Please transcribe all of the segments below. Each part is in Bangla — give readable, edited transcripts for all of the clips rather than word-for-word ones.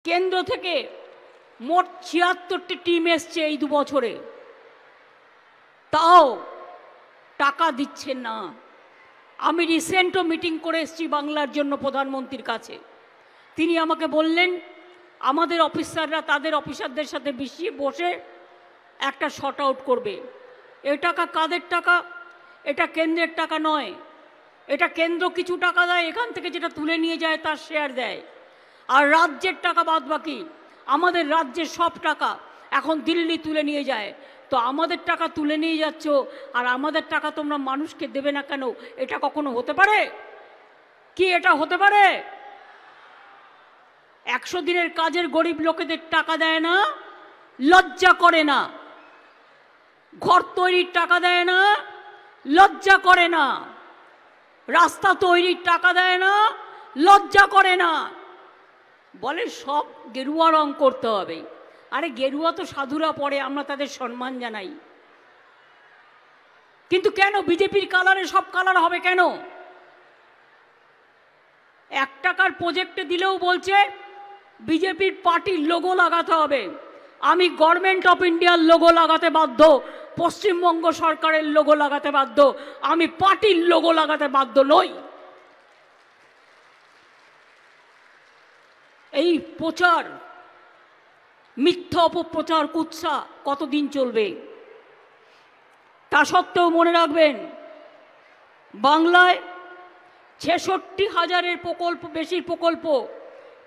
কেন্দ্র থেকে মোট ৭৬টি টিম এসছে এই 2 বছরে, তাও টাকা দিচ্ছেন না। আমি রিসেন্টও মিটিং করে এসেছি বাংলার জন্য প্রধানমন্ত্রীর কাছে। তিনি আমাকে বললেন আমাদের অফিসাররা তাদের অফিসারদের সাথে বসে একটা শর্ট আউট করবে। এ টাকা কাদের টাকা? এটা কেন্দ্রের টাকা নয়। এটা কেন্দ্র কিছু টাকা দেয়, এখান থেকে যেটা তুলে নিয়ে যায় তার শেয়ার দেয়, আর রাজ্যের টাকা বাদ বাকি। আমাদের রাজ্যের সব টাকা এখন দিল্লি তুলে নিয়ে যায়। তো আমাদের টাকা তুলে নিয়ে যাচ্ছ আর আমাদের টাকা তোমরা মানুষকে দেবে না কেন? এটা কখনো হতে পারে কি? এটা হতে পারে? 100 দিনের কাজের গরিব লোকেদের টাকা দেয় না, লজ্জা করে না। ঘর তৈরির টাকা দেয় না, লজ্জা করে না। রাস্তা তৈরির টাকা দেয় না, লজ্জা করে না। বলে সব গেরুয়া রং করতে হবে। আরে গেরুয়া তো সাধুরা পরে, আমরা তাদের সম্মান জানাই। কিন্তু কেন বিজেপির কালারে সব কালার হবে কেন? 1 টাকার প্রজেক্টে দিলেও বলছে বিজেপির পার্টির লোগো লাগাতে হবে। আমি গভর্নমেন্ট অফ ইন্ডিয়ার লোগো লাগাতে বাধ্য, পশ্চিমবঙ্গ সরকারের লোগো লাগাতে বাধ্য, আমি পার্টির লোগো লাগাতে বাধ্য নই। এই প্রচার, মিথ্যা অপপ্রচার, কুৎসা কতদিন চলবে? তা সত্ত্বেও মনে রাখবেন, বাংলায় 66,000-এর বেশি প্রকল্প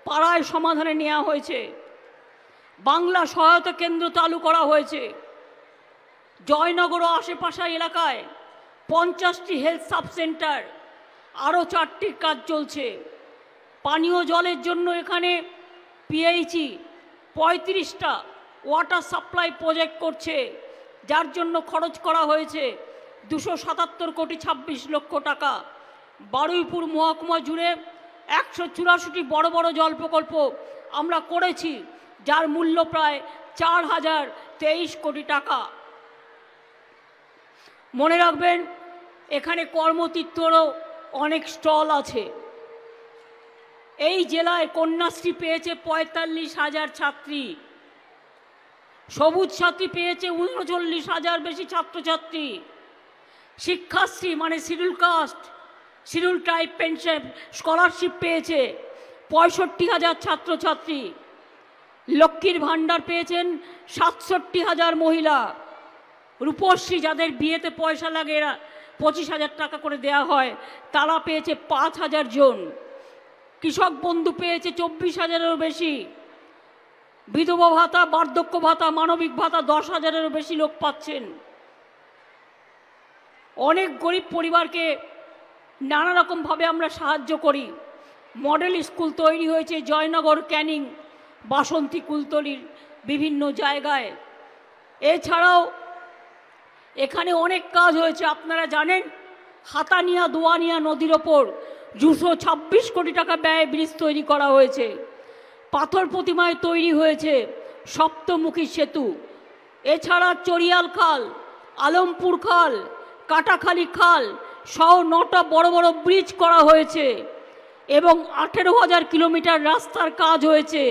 পাড়ায় সমাধানে নেওয়া হয়েছে। বাংলা সহায়তা কেন্দ্র চালু করা হয়েছে। জয়নগর ও আশেপাশের এলাকায় 50টি হেলথ সাব সেন্টার, আরও 4টির কাজ চলছে। পানীয় জলের জন্য এখানে পিএইচই 35টা ওয়াটার সাপ্লাই প্রজেক্ট করছে, যার জন্য খরচ করা হয়েছে 277 কোটি 26 লক্ষ টাকা। বারুইপুর মহকুমা জুড়ে 184টি বড় বড় জল প্রকল্প আমরা করেছি, যার মূল্য প্রায় 4023 কোটি টাকা। মনে রাখবেন, এখানে কর্মতীর্থরও অনেক স্টল আছে। এই জেলায় কন্যাশ্রী পেয়েছে 45,000 ছাত্রী, সবুজ সাথী পেয়েছে 39,000 বেশি ছাত্রছাত্রী, শিক্ষাশ্রী মানে schedule caste schedule tribe pension scholarship পেয়েছে 65,000 ছাত্রছাত্রী, লক্ষ্মীর ভাণ্ডার পেয়েছেন 67,000 মহিলা, রূপশ্রী যাদের বিয়েতে পয়সা লাগে এরা 25,000 টাকা করে দেয়া হয়, তারা পেয়েছে 5,000 জন, কৃষক বন্ধু পেয়েছে 24,000-এরও বেশি, বিধবা ভাতা, বার্ধক্য ভাতা, মানবিক ভাতা 10,000-এরও বেশি লোক পাচ্ছেন। অনেক গরিব পরিবারকে নানা রকমভাবে আমরা সাহায্য করি। মডেল স্কুল তৈরি হয়েছে জয়নগর, ক্যানিং, বাসন্তী, কুলতলির বিভিন্ন জায়গায়। এছাড়াও এখানে অনেক কাজ হয়েছে। আপনারা জানেন, হাতানিয়া দোয়ানিয়া নদীর ওপর 226 কোটি টাকা ব্যয়ে ব্রিজ তৈরি করা হয়েছে। পাথর প্রতিমায় তৈরি হয়েছে সপ্তমুখী সেতু। এছাড়া চরিয়াল খাল, আলমপুর খাল, কাটাখালী খাল সহ 9টা বড় বড় ব্রিজ করা হয়েছে এবং 18,000 কিলোমিটার রাস্তার কাজ হয়েছে,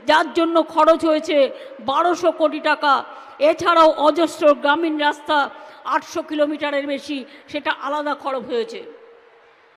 যার জন্য খরচ হয়েছে 1200 কোটি টাকা। এছাড়াও অজস্র গ্রামীণ রাস্তা 800 কিলোমিটারের বেশি, সেটা আলাদা খরচ হয়েছে।